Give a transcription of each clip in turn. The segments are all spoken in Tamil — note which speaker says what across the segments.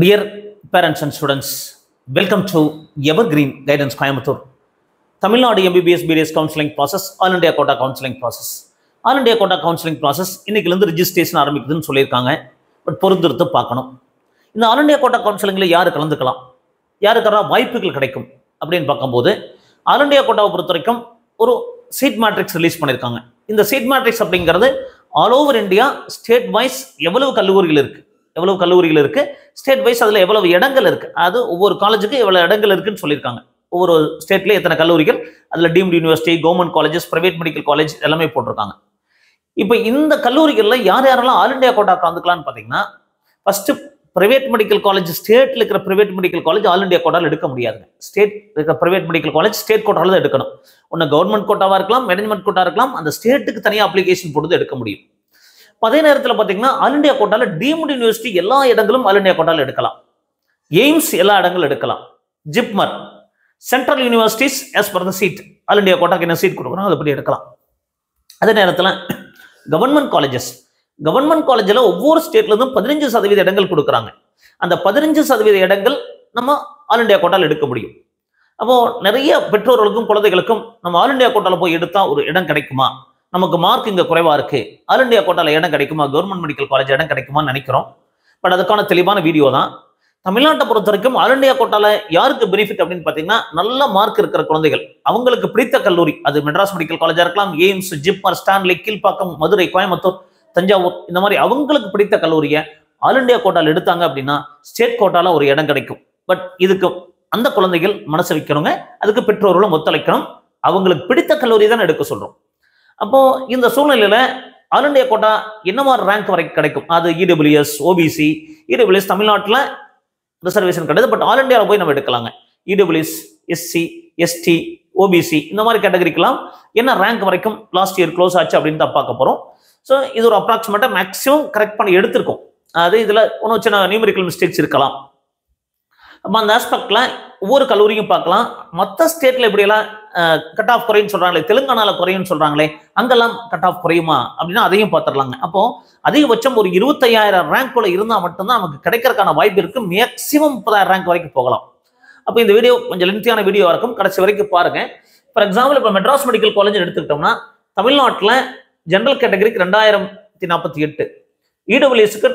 Speaker 1: Dear parents and students, welcome to Evergreen Guidance Coimbatore. Tamil Nadu MBBS BDS counseling process, All India Quota counseling process. All India Quota counseling process, இன்னைக்கு registration ஆரம்பிக்குதுன்னு சொல்லியிருக்காங்க. பட் பொறுத்திருந்து பார்க்கணும். இந்த ஆல் இந்தியா கோட்டா கவுன்சிலிங்ல யாரு கலந்துக்கலாம், யாருக்கெல்லாம் வாய்ப்புகள் கிடைக்கும் அப்படின்னு பார்க்கும்போது ஆல் இந்தியா கோட்டாவை பொறுத்த வரைக்கும் ஒரு சீட் மேட்ரிக்ஸ் ரிலீஸ் பண்ணியிருக்காங்க. இந்த சீட் மேட்ரிக்ஸ் அப்படிங்கிறது all over India state wise எவ்வளவு கல்லூரிகள் இருக்கு, ஸ்டேட் வைஸ் அதில் எவ்வளவு இடங்கள் இருக்கு, அது ஒவ்வொரு காலேஜுக்கு எவ்வளவு இடங்கள் இருக்குன்னு சொல்லியிருக்காங்க. ஒவ்வொரு ஸ்டேட்ல எத்தனை கல்லூரிகள், அதில் deemed university, government colleges, private medical college எல்லாமே போட்டிருக்காங்க. இப்போ இந்த கல்லூரிகளில் யாரெல்லாம் ஆல் இந்தியா கோட்டா கலந்துக்கலாம்னு பார்த்தீங்கன்னா, ஃபர்ஸ்ட் பிரைவேட் மெடிக்கல் காலேஜ், ஸ்டேட்ல இருக்கிற private medical college all India கோட்டாவில் எடுக்க முடியாதுங்க. ஸ்டேட் இருக்கிற பிரைவேட் மெடிக்கல் காலேஜ் ஸ்டேட் கோட்டாவில் தான் எடுக்கணும். ஒன்று கவர்மெண்ட் கோட்டாவாக இருக்கலாம், மேனேஜ்மெண்ட் கோட்டா இருக்கலாம், அந்த ஸ்டேட்டுக்கு தனியாக அப்ளிகேஷன் போட்டு எடுக்க முடியும். அதே நேரத்தில் பார்த்தீங்கன்னா ஆல் இந்தியா கோட்டாவில் டீம்டு யூனிவர்சிட்டி எல்லா இடங்களும் ஆல் இந்தியா கோட்டாவில் எடுக்கலாம். எய்ம்ஸ் எல்லா இடங்களும் எடுக்கலாம். JIPMER, central universities as per the seat, all India கோட்டாக்கு என்ன சீட் கொடுக்குறோம் அதை பற்றி எடுக்கலாம். அதே நேரத்தில் கவர்மெண்ட் காலேஜில் ஒவ்வொரு ஸ்டேட்ல இருந்தும் 15% இடங்கள் கொடுக்குறாங்க. அந்த 15% இடங்கள் நம்ம ஆல் இந்தியா கோட்டாவில் எடுக்க முடியும். அப்போ நிறைய பெற்றோர்களுக்கும் குழந்தைகளுக்கும் நம்ம ஆல் இந்தியா கோட்டாவில் போய் எடுத்தா ஒரு இடம் கிடைக்குமா, நமக்கு மார்க் இங்க குறைவா இருக்கு, ஆல் இந்தியா கோட்டால இடம் கிடைக்குமா, கவர்மெண்ட் மெடிக்கல் காலேஜ் இடம் கிடைக்குமான்னு நினைக்கிறோம். பட் அதுக்கான தெளிவான வீடியோ தான். தமிழ்நாட்டை பொறுத்த வரைக்கும் ஆல் இந்தியா கோட்டால யாருக்கு பெனிஃபிட் அப்படின்னு பார்த்தீங்கன்னா, நல்ல மார்க் இருக்கிற குழந்தைகள், அவங்களுக்கு பிடித்த கல்லூரி, அது மெட்ராஸ் மெடிக்கல் காலேஜா இருக்கலாம், எய்ம்ஸ், ஜிப்மர், ஸ்டான்லி, கீழ்ப்பாக்கம், மதுரை, கோயம்புத்தூர், தஞ்சாவூர், இந்த மாதிரி அவங்களுக்கு பிடித்த கல்லூரியை ஆல் இந்தியா கோட்டால எடுத்தாங்க அப்படின்னா ஸ்டேட் கோட்டால ஒரு இடம் கிடைக்கும். பட் இதுக்கு அந்த குழந்தைகள் மனசு வைக்கணுங்க, அதுக்கு பெற்றோர்களும் ஒத்துழைக்கணும். அவங்களுக்கு பிடித்த கல்லூரி தான் எடுக்க சொல்றோம். அப்போ இந்த சூழ்நிலையில ஆல் இந்தியா கோட்டா என்ன மாதிரி ரேங்க் வரைக்கும் கிடைக்கும், அது இடபிள்யூஎஸ், ஓபிசி. இடபிள்யூஎஸ் தமிழ்நாட்டில் ரிசர்வேஷன் கிடையாது, பட் ஆல் இந்தியாவில் போய் நம்ம எடுக்கலாங்க. இடபிள்யூஎஸ், எஸ்சி, எஸ்டி, ஓபிசி இந்த மாதிரி கேட்டகரிக்கலாம் என்ன ரேங்க் வரைக்கும் லாஸ்ட் இயர் க்ளோஸ் ஆச்சு அப்படின்னு தான் பார்க்க போறோம். ஸோ இது ஒரு அப்ராக்சிமேட்டா மேக்ஸிமம் கரெக்ட் பண்ணி எடுத்திருக்கோம். அது இதுல ஒன்றும் சின்ன நியூமரிக்கல் மிஸ்டேக்ஸ் இருக்கலாம். அப்போ அந்த ஆஸ்பெக்ட்ல ஒவ்வொரு கல்லூரியும் பார்க்கலாம். மற்ற ஸ்டேட்ல இப்படியெல்லாம் கட் ஆஃப் குறைன்னு சொல்றாங்களே, தெலுங்கானால குறையுன்னு சொல்றாங்களே, அங்கெல்லாம் கட் ஆஃப் குறையுமா அப்படின்னா அதையும் பார்த்துடலாங்க. அப்போ அதிகபட்சம் ஒரு 25,000 ரேங்க்குள்ள இருந்தால் மட்டும்தான் நமக்கு கிடைக்கிறதுக்கான வாய்ப்பு இருக்கு. மேக்சிமம் 30,000 ரேங்க் வரைக்கும் போகலாம். அப்போ இந்த வீடியோ கொஞ்சம் லென்த்தியான வீடியோ இருக்கும், கடைசி வரைக்கும் பாருங்க. ஃபார் எக்ஸாம்பிள் இப்போ மெட்ராஸ் மெடிக்கல் காலேஜ் எடுத்துக்கிட்டோம்னா, தமிழ்நாட்டில் ஜெனரல் கேட்டகரிக்கு 2048, இடபிள்யூஎஸ்க்கு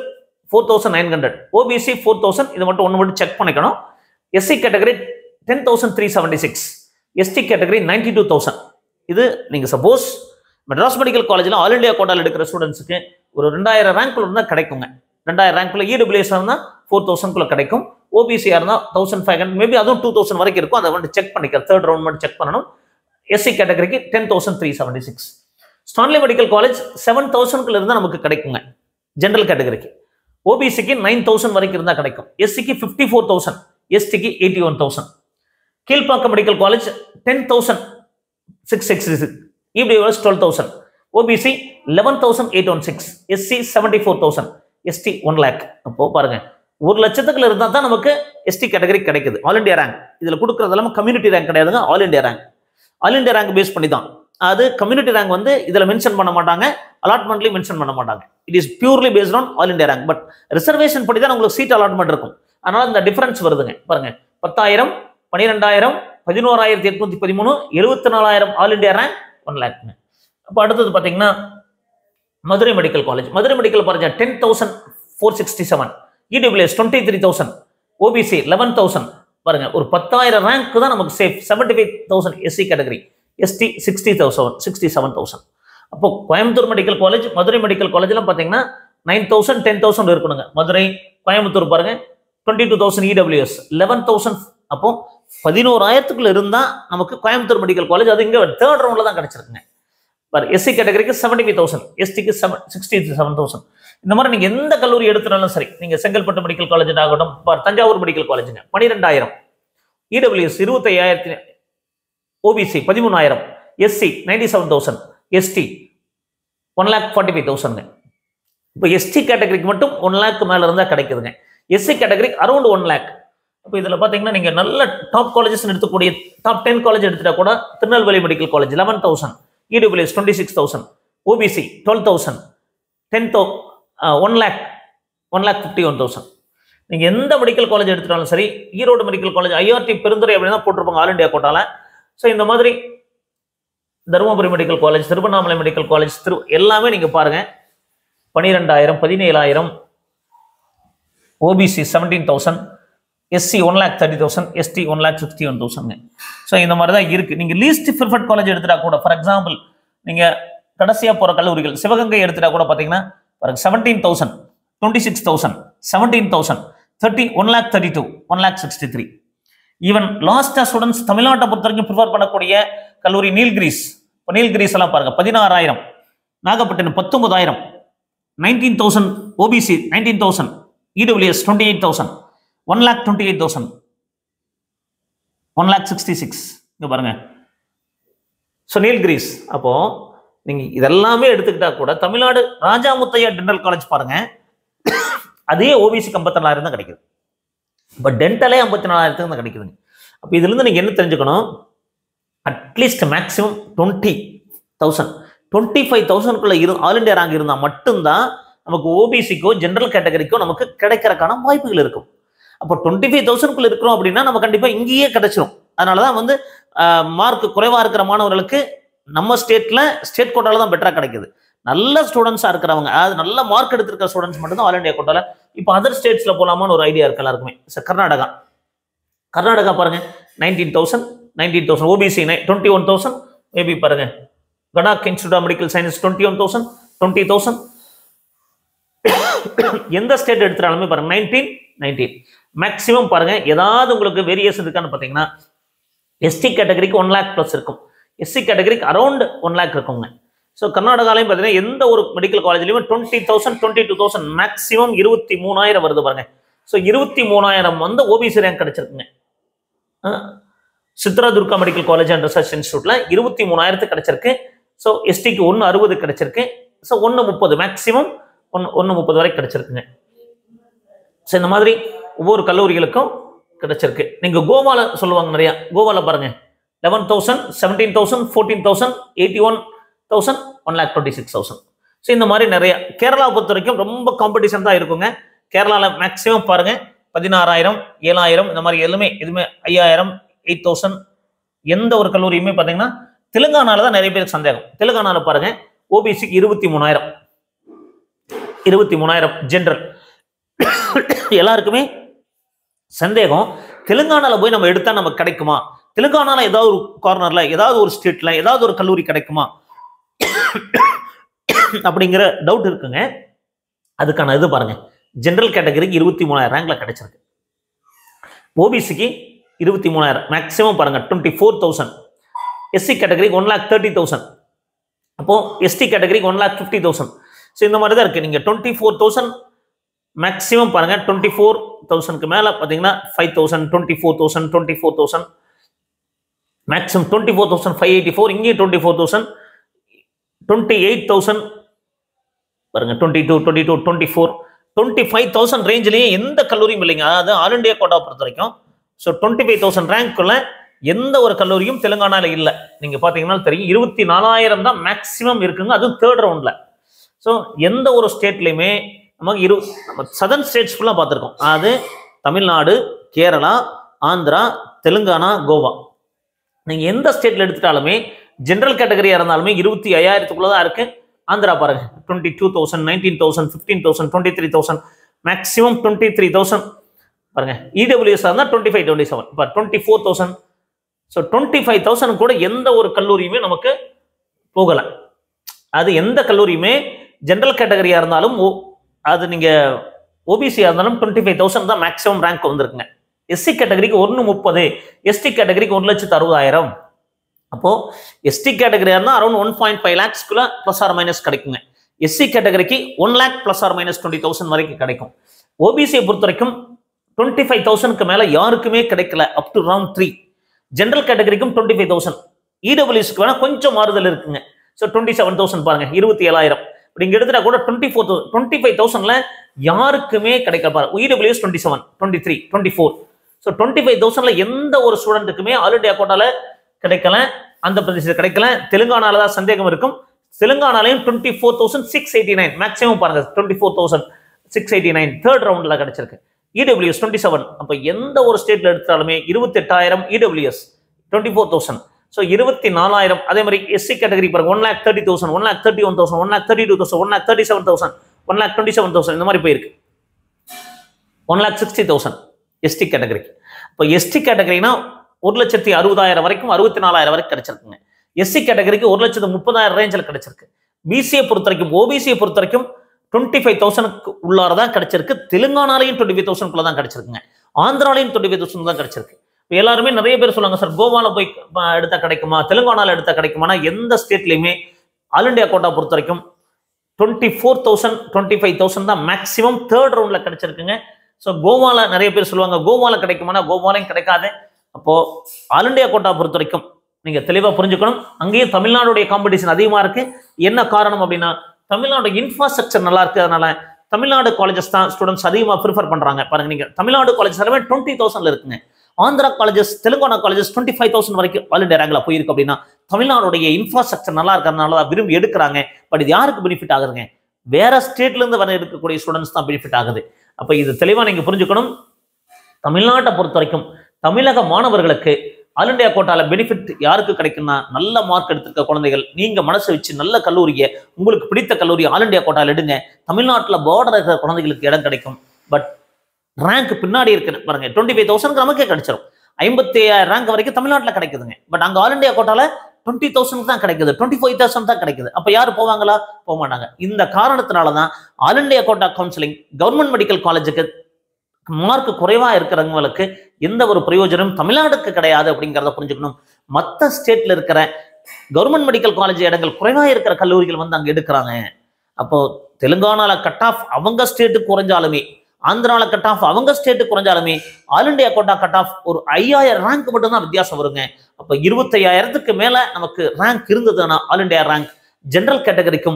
Speaker 1: 4,900, ஓபிசி 4,000. இது மட்டும் செக் பண்ணிக்கணும். SC category 10,376, ST category 92,000. இது நீங்க சப்போஸ் மெட்ராஸ் மெடிக்கல் காலேஜில் ஆல் இந்தியா கோட்டாவில் எடுக்கிற ஸ்டூடெண்ட்ஸுக்கு ஒரு 2,000 ரேங்க்குள்ள இருந்தால் கிடைக்குங்க. 2,000 ரேங்க்குள்ள இடபிள்யூஎஸ் இருந்தால் 4,000 கிடைக்கும். ஓபிசியா இருந்தால் 1,500, மேபி அதுவும் 2,000 வரைக்கும் இருக்கும். அதை செக் பண்ணிக்க, தேர்ட் ரவுண்ட் மட்டும் செக் பண்ணணும். எஸ்சி கேட்டகரிக்கு 10,376. ஸ்டான்லி மெடிக்கல் காலேஜ் 7,000 இருந்தால் நமக்கு கிடைக்குங்க ஜெனரல் கேட்டகரிக்கு. ஓபிசிக்கு 9,000 வரைக்கும் இருந்தால் கிடைக்கும். எஸ்சிக்கு 54,000, எஸ்டிக்கு 81,000. Kilpauk medical college 10,666, EWS 12,000, OBC 11,816, SC 74,000, ST 1 lakh. அப்போ பாருங்க, 1,00,000 இருந்தால் தான் நமக்கு எஸ்டி கேட்டகரி கிடைக்குது. ஆல் இந்தியா ரேங்க் இதுல கொடுக்கறது எல்லாமே கம்யூனிட்டி ரேங்க் கிடையாதுங்க, all India rank. All India rank base பண்ணி தான். அது கம்யூனிட்டி ரேங்க் வந்து இதுல மென்ஷன் பண்ண மாட்டாங்க, அலாட்மெண்ட்லயும் மென்ஷன் பண்ண மாட்டாங்க. It is purely based on all India rank. But reservation படி தான் உங்களுக்கு சீட் அலாட்மெண்ட் இருக்கும். அதனால இந்த டிஃபரன்ஸ் வருதுங்க. பாருங்க, 10,000, 12,000, 11,813, 74,000 ஆல் இந்தியா ரேங்க் 1 lakh. அப்போ அடுத்தது பார்த்தீங்கன்னா Madurai medical college. Madurai medical college 10,467, EWS 23,000, OBC 11,000. பாருங்க, ஒரு 10,000 ரேங்க் தான் நமக்கு சேஃப். 75,000 SC category, ST 67,000. அப்போ Coimbatore medical college, Madurai medical காலேஜ்லாம் பார்த்தீங்கன்னா 9,000, 10,000 இருக்கணுங்க. மதுரை, கோயம்புத்தூர் பாருங்க 22,000, இடபிள்யூஎஸ் 11,000. அப்போ 11,000 இருந்தா நமக்கு கோயம்புத்தூர் மெடிக்கல் காலேஜ், அது இங்க தேர்ட் ரவுண்ட்ல தான் கிடைச்சிருக்குங்க. எஸ்சி கேட்டகரிக்கு 75,000, எஸ்டிக்கு 67,000. இந்த மாதிரி நீங்க எந்த கல்லூரி எடுத்தாலும் சரி, நீங்க செங்கல்பட்டு மெடிக்கல் காலேஜ் ஆகட்டும், தஞ்சாவூர் மெடிக்கல் காலேஜுங்க 12,000, இடபிள்யூஎஸ் 25,000, ஓபிசி 13,000, எஸ்சி 97,000, எஸ்டி 1,45,000. இப்போ எஸ்டி கேட்டகரிக்கு மட்டும் 1 lakh மேல இருந்தா கிடைக்குதுங்க. எஸ்சி கேட்டகரிக்கு அரௌண்ட் 1 lakh. இப்போ இதுல பாத்தீங்கன்னா நீங்க நல்ல டாப் காலேஜஸ் எடுத்துக்கூடிய டாப் 10 காலேஜ் எடுத்துட்டா கூட Tirunelveli medical college 11,000, EWS 26,000, OBC 12,000, 1 lakh 1,51,000. நீங்கள் எந்த மெடிக்கல் காலேஜ் எடுத்துட்டாலும் சரி, Erode medical college, IRD Perundurai அப்படின்னு தான் போட்டிருப்பாங்க ஆல் இண்டியா கோட்டால. ஸோ இந்த மாதிரி Dharmapuri medical college, Tiruvannamalai medical college, எல்லாமே நீங்கள் பாருங்கள் 12,000, 17,000, ஓபிசி 17,000, எஸ்சி 1,30,000, எஸ்டி 1,61,000. ஸோ இந்த மாதிரி தான் இருக்குது. நீங்கள் லீஸ்ட் ப்ரிஃபர்ட் காலேஜ் எடுத்துட்டா கூட, ஃபார் எக்ஸாம்பிள் நீங்கள் கடைசியாக போகிற கல்லூரிகள் சிவகங்கை எடுத்துட்டா கூட பார்த்தீங்கன்னா 17,000, 26,000, 17,000, 1,32,000, 1,63,000. ஈவன் லாஸ்ட்டாக ஸ்டூடெண்ட்ஸ் தமிழ்நாட்டை பொறுத்த வரைக்கும் ப்ரிஃபர் பண்ணக்கூடிய கல்லூரி நீல்கிரிஸ். இப்போ நீல்கிரிஸ் எல்லாம் பாருங்கள் 16,000, நாகப்பட்டினம் 19,000, 19,000 ஓபிசி, 19,000 இடபிள்யூஎஸ் 28,000, 1,28,000, 1,66,000. இங்கே பாருங்க. ஸோ நீல்கிரிஸ். அப்போ நீங்க இதெல்லாமே எடுத்துக்கிட்டா கூட தமிழ்நாடு ராஜா முத்தையா டென்டல் காலேஜ் பாருங்க, அதே ஓபிசி 54,000 தான் கிடைக்குது. பட் டென்டலே 54,000 தான் கிடைக்குதுங்க. அப்போ இதுல இருந்து நீங்க என்ன தெரிஞ்சுக்கணும், அட்லீஸ்ட் மேக்ஸிமம் 20,000, 25,000க்குள்ள ஆல் இண்டியா ரேங்க் இருந்தால் மட்டும்தான் நமக்கு ஓபிசிக்கோ ஜென்ரல் கேட்டகரிக்கோ நமக்கு கிடைக்கிறதுக்கான வாய்ப்புகள் இருக்கும். அப்போ 25,000க்குள்ள இருக்கிறோம் அப்படின்னா நம்ம கண்டிப்பாக இங்கேயே கிடைச்சிரும். அதனால தான் வந்து மார்க் குறைவாக இருக்கிற மாணவர்களுக்கு நம்ம ஸ்டேட் கோட்டால தான் பெட்டராக கிடைக்குது. நல்ல ஸ்டூடெண்ட்ஸாக இருக்கிறவங்க, அதாவது நல்ல மார்க் எடுத்திருக்கிற ஸ்டூடெண்ட்ஸ் மட்டும்தான் ஆல் இண்டியா கோட்டால. இப்போ அதர் ஸ்டேட்ஸில் போகலாமான்னு ஒரு ஐடியா இருக்கு எல்லாருக்குமே. கர்நாடகா பாருங்க 19,000 ஓபிசி 21,000, மேபி பாருங்க கடாக் இன்ஸ்டியூட் ஆஃப் மெடிக்கல் சயின்ஸ் 21,000, 20,000. எந்த ஸ்டேட் எடுத்துட்டாலுமே பாருங்க 19 மேக்ஸிமம் பாருங்க. ஏதாவது உங்களுக்கு வேரியேஷன் இருக்கான்னு பார்த்தீங்கன்னா எஸ்டி கேட்டகரிக்கு 1 lakh ப்ளஸ் இருக்கும், எஸ்சி கேட்டகரிக்கு அரௌண்ட் 1 lakh இருக்குங்க. ஸோ கர்நாடகாலையும் பார்த்தீங்கன்னா எந்த ஒரு மெடிக்கல் காலேஜ்லையுமே 20,000, 22,000, மேக்ஸிமம் 23,000 வருது பாருங்க. ஸோ 23,000 வந்து ஓபிசி ரேங்க் கிடைச்சிருக்குங்க. Chitra medical college and research இன்ஸ்டியூட்ல 23,000 கிடைச்சிருக்கு. ஸோ எஸ்டிக்கு 160 கிடைச்சிருக்கு. ஸோ 130 மேக்ஸிமம் 130 வரை கிடைச்சிருக்குங்க. ஸோ இந்த மாதிரி ஒவ்வொரு கல்லூரிகளுக்கும் கிடைச்சிருக்கு. நீங்க கோவால சொல்லுவாங்க நிறைய, கோவால பாருங்க 11,000, 17,000, 14,000, 81,000, 1,26,000. ஸோ இந்த மாதிரி நிறைய. கேரளாவை பொறுத்த வரைக்கும் ரொம்ப காம்படிஷன் தான் இருக்குங்க. கேரளாவில் மேக்ஸிமம் பாருங்க 16,000, 7,000 இந்த மாதிரி எதுவுமே 5,000, 8,000 எந்த ஒரு கல்லூரியுமே பார்த்தீங்கன்னா. தெலுங்கானால தான் நிறைய பேருக்கு சந்தேகம். தெலுங்கானால பாருங்க ஓபிசிக்கு 23,000 ஜென்ரல். எல்லாருக்குமே சந்தேகம், தெலுங்கானால போய் நம்ம எடுத்தா நமக்கு கிடைக்குமா, தெலுங்கானால ஏதாவது ஒரு கார்னர்ல ஏதாவது ஒரு ஸ்டேட்ல ஏதாவது ஒரு கல்லூரி கிடைக்குமா அப்படிங்கிற டவுட் இருக்குங்க. அதுக்கான இது பாருங்க, ஜென்ரல் கேட்டகரிக்கு 23,000 ரேங்க்ல கிடைச்சிருக்கு. ஓபிசிக்கு 23,000 மேக்ஸிமம் பாருங்க 24,000. எஸ்சி கேட்டகரிக்கு 1,30,000. அப்போ எஸ்டி கேட்டகரிக்கு 1,50,000. ஸோ இந்த மாதிரி தான் இருக்கு. நீங்க 24,000 மேக்ஸிமம் பாருங்க. 24,000க்கு மேல பாத்தீங்கன்னா 5,000, 24,000, 24,000 மேக்ஸிமம் 24,584. இங்கேயும் 24,000, 28,000 பாருங்க. 22, 24, 25,000 ரேஞ்சிலேயே எந்த கல்லூரியும் இல்லைங்க. அதாவது ஆல் இண்டியா கோட்டா பொறுத்த வரைக்கும். ஸோ 25,000 ரேங்க்குள்ள எந்த ஒரு கல்லூரியும் தெலுங்கானால இல்லை. நீங்க பாத்தீங்கன்னா தெரியும் 24,000 தான் மேக்ஸிமம் இருக்குங்க, அது தேர்ட் ரவுண்ட்ல. ஸோ எந்த ஒரு ஸ்டேட்லையுமே நமக்கு நம்ம சதர்ன் ஸ்டேட்ஸ் ஃபுல்லாக பார்த்துருக்கோம். அது தமிழ்நாடு, கேரளா, ஆந்திரா, தெலுங்கானா, கோவா. நீங்கள் எந்த ஸ்டேட்டில் எடுத்துட்டாலுமே ஜென்ரல் கேட்டகரியாக இருந்தாலுமே 25,000க்குள்ள தான் இருக்கு. ஆந்திரா பாருங்க 22,000, 19,000, 15,000, 23,000 மேக்ஸிமம் 23,000 பாருங்க. இடபிள்யூஎஸ் இருந்தால் 25, 27 இப்போ 24,000. ஸோ 25,000 கூட எந்த ஒரு கல்லூரியுமே நமக்கு போகலை. அது எந்த கல்லூரியுமே ஜென்ரல் கேட்டகரியா இருந்தாலும் அது நீங்க ஓபிசியா இருந்தாலும் 25,000 தான் மேக்ஸிமம் ரேங்க் வந்திருக்குங்க. எஸ்சி கேட்டகரிக்கு 130, எஸ்டி கேட்டகரிக்கு 1,60,000. அப்போ எஸ்டி கேட்டகரியா இருந்தால் அரௌண்ட் 1.5 lakhsக்குள்ள பிளஸ் ஆர் மைனஸ் கிடைக்குங்க. எஸ்சி கேட்டகரிக்கு 1 lakh பிளஸ் ஆர் மைனஸ் 20,000 வரைக்கும் கிடைக்கும். ஓபிசியை பொறுத்த வரைக்கும் 25,000க்கு மேல யாருக்குமே கிடைக்கல அப் டு ரவுண்ட் 3. ஜென்ரல் கேட்டகரிக்கும் 25,000, இடபிள்யூஎஸ்க்கு வேணா கொஞ்சம் மாறுதல் இருக்குங்க. ஸோ 27,000 பாருங்க, 27,000. நீங்க எடுத்துட்டா கூட 25,000ல யாருக்குமே கிடைக்கல பாருங்க. இடபிள்யூஎஸ் 27, 23, 24. ஸோ 25,000ல எந்த ஒரு ஸ்டூடெண்ட்டுக்குமே ஆல் இண்டியா கோட்டால கிடைக்கல, அந்த பிரதேசத்தில் கிடைக்கல. தெலுங்கானால தான் சந்தேகம் இருக்கும். தெலுங்கானாலையும் 24,689 மேக்ஸிமம் பாருங்க. 24,689 தேர்ட் ரவுண்ட்ல கிடைச்சிருக்கு. இடபிள்யூஎஸ் 27. அப்போ எந்த ஒரு ஸ்டேட்ல எடுத்தாலுமே 28,000 இடபிள்யூஎஸ் 24,000. ஸோ 24,000. அதே மாதிரி எஸ்சி கேட்டகரி பாருங்க 1,30,000, 1,31,000, 1,32,000, 1,37,000, 1,27,000 இந்த மாதிரி போயிருக்கு. 1,60,000 எஸ்டி கேட்டகரிக்கு. இப்போ எஸ்டி கேட்டகரினா 1,60,000 வரைக்கும் 64,000 வரைக்கும் கிடைச்சிருக்குங்க. எஸ்சி கேட்டகரிக்கு 1,30,000 ரேஞ்சில் கிடைச்சிருக்கு. பிசியை பொறுத்த வரைக்கும் ஓபிசியை பொறுத்த வரைக்கும் 25,000 உள்ளார தான் கிடைச்சிருக்கு. தெலுங்கானாலையும் 25,000 தான் கிடைச்சிருக்குங்க. ஆந்திராலையும் 25,000 தான் கிடைச்சிருக்கு. எல்லாருமே நிறைய பேர் சொல்லுவாங்க சார் கோவால போய் எடுத்தா கிடைக்குமா, தெலுங்கானால எடுத்தா கிடைக்குமானா எந்த ஸ்டேட்லையுமே ஆல் இண்டியா கோட்டா பொறுத்த வரைக்கும் 24,000 25,000 தான் மேக்சிமம் தேர்ட் ரவுண்ட்ல கிடைச்சிருக்குங்க. ஸோ கோவால நிறைய பேர் சொல்லுவாங்க கோவால கிடைக்குமானா கோவாலையும் கிடைக்காது. அப்போ ஆல் இண்டியா கோட்டா பொறுத்த வரைக்கும் நீங்க தெளிவா புரிஞ்சுக்கணும். அங்கேயும் தமிழ்நாடுடைய காம்படிஷன் அதிகமா இருக்கு. என்ன காரணம் அப்படின்னா தமிழ்நாடு இன்ஃப்ராஸ்ட்ரக்சர் நல்லா இருக்கு. அதனால தமிழ்நாடு காலேஜஸ் தான் ஸ்டூடெண்ட்ஸ் அதிகமாக ப்ரிஃபர் பண்றாங்க. பாருங்க நீங்க தமிழ்நாடு காலேஜஸ் எல்லாமே 20,000 இருக்குங்க. ஆந்திரா காலேஜஸ் தெலுங்கானா காலேஜஸ் 25,000 வரைக்கும் ஆல் இண்டியா ரேங்க்ல போயிருக்கு. அப்படின்னா தமிழ்நாடுடைய இன்ஃப்ராஸ்ட்ரக்சர் நல்லா இருக்கிறதுனால தான் விரும்பி எடுக்கிறாங்க. பட் இது யாருக்கு பெனிஃபிட் ஆகுதுங்க? வேற ஸ்டேட்ல இருந்து வர இருக்கக்கூடிய ஸ்டூடெண்ட்ஸ் தான் பெனிஃபிட் ஆகுது. அப்ப இது தெளிவா நீங்க புரிஞ்சுக்கணும். தமிழ்நாட்டை பொறுத்த வரைக்கும் தமிழக மாணவர்களுக்கு ஆல் இண்டியா கோட்டால பெனிஃபிட் யாருக்கு கிடைக்கும்னா நல்ல மார்க் எடுத்திருக்க குழந்தைகள், நீங்க மனசு வச்சு நல்ல கல்லூரியை உங்களுக்கு பிடித்த கல்லூரி ஆல் இண்டியா கோட்டால எடுங்க. தமிழ்நாட்டில் பார்டர் இருக்கிற குழந்தைகளுக்கு இடம் கிடைக்கும். பட் ரேங்க் பின்னாடி இருக்கு பாருங்க 25,000 நமக்கே கிடைச்சிடும். 57,000 ரேங்க் வரைக்கும் தமிழ்நாட்டில் கிடைக்குதுங்க. பட் அங்க ஆல் இண்டியா கோட்டால 20,000 தான் கிடைக்குது, 25,000 தான் கிடைக்குது. அப்ப யாரு போவாங்களா? போக மாட்டாங்க. இந்த காரணத்தினாலதான் all India quota counselling government medical காலேஜுக்கு மார்க் குறைவா இருக்கிறவங்களுக்கு எந்த ஒரு பிரயோஜனம் தமிழ்நாடுக்கு கிடையாது அப்படிங்கிறத புரிஞ்சுக்கணும். மற்ற ஸ்டேட்ல இருக்கிற கவர்மெண்ட் மெடிக்கல் காலேஜ் இடங்கள் குறைவா இருக்கிற கல்லூரிகள் வந்து அங்க எடுக்கிறாங்க. அப்போ தெலுங்கானால கட் ஆஃப் அவங்க ஸ்டேட்டுக்கு குறைஞ்சாலுமே, ஆந்திரால கட் ஆஃப் அவங்க ஸ்டேட்டுக்கு குறைஞ்சாலுமே all India quota cut off ஒரு 5,000 ரேங்க் மட்டும் தான் வித்தியாசம் வருங்க. அப்ப 25,000க்கு மேல நமக்கு ரேங்க் இருந்ததுன்னா ஆல் இண்டியா ரேங்க் ஜெனரல் கேட்டகரிக்கும்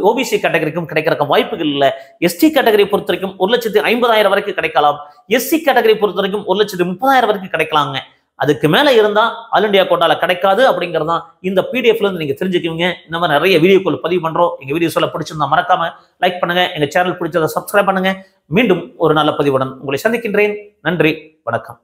Speaker 1: ஓபிசி கேட்டகரிக்கும் கிடைக்கிற வாய்ப்புகள் இல்லை. எஸ்டி கேட்டகரி பொறுத்த வரைக்கும் 1,50,000 வரைக்கும் கிடைக்கலாம். எஸ்சி கேட்டகரி பொறுத்த வரைக்கும் 1,30,000 வரைக்கும் கிடைக்கலாங்க. அதுக்கு மேல இருந்தா ஆல் இண்டியா கோட்டால கிடைக்காது அப்படிங்கறதா இந்த பிடிஎஃப்ல இருந்து நீங்க தெரிஞ்சுக்குவீங்க. இந்த மாதிரி நிறைய வீடியோக்கள் பதிவு பண்றோம். எங்க வீடியோஸ் எல்லாம் பிடிச்சிருந்தா மறக்காம லைக் பண்ணுங்க. எங்க சேனல் பிடிச்சதை சப்ஸ்கிரைப் பண்ணுங்க. மீண்டும் ஒரு நல்ல பதிவுடன் உங்களை சந்திக்கின்றேன். நன்றி, வணக்கம்.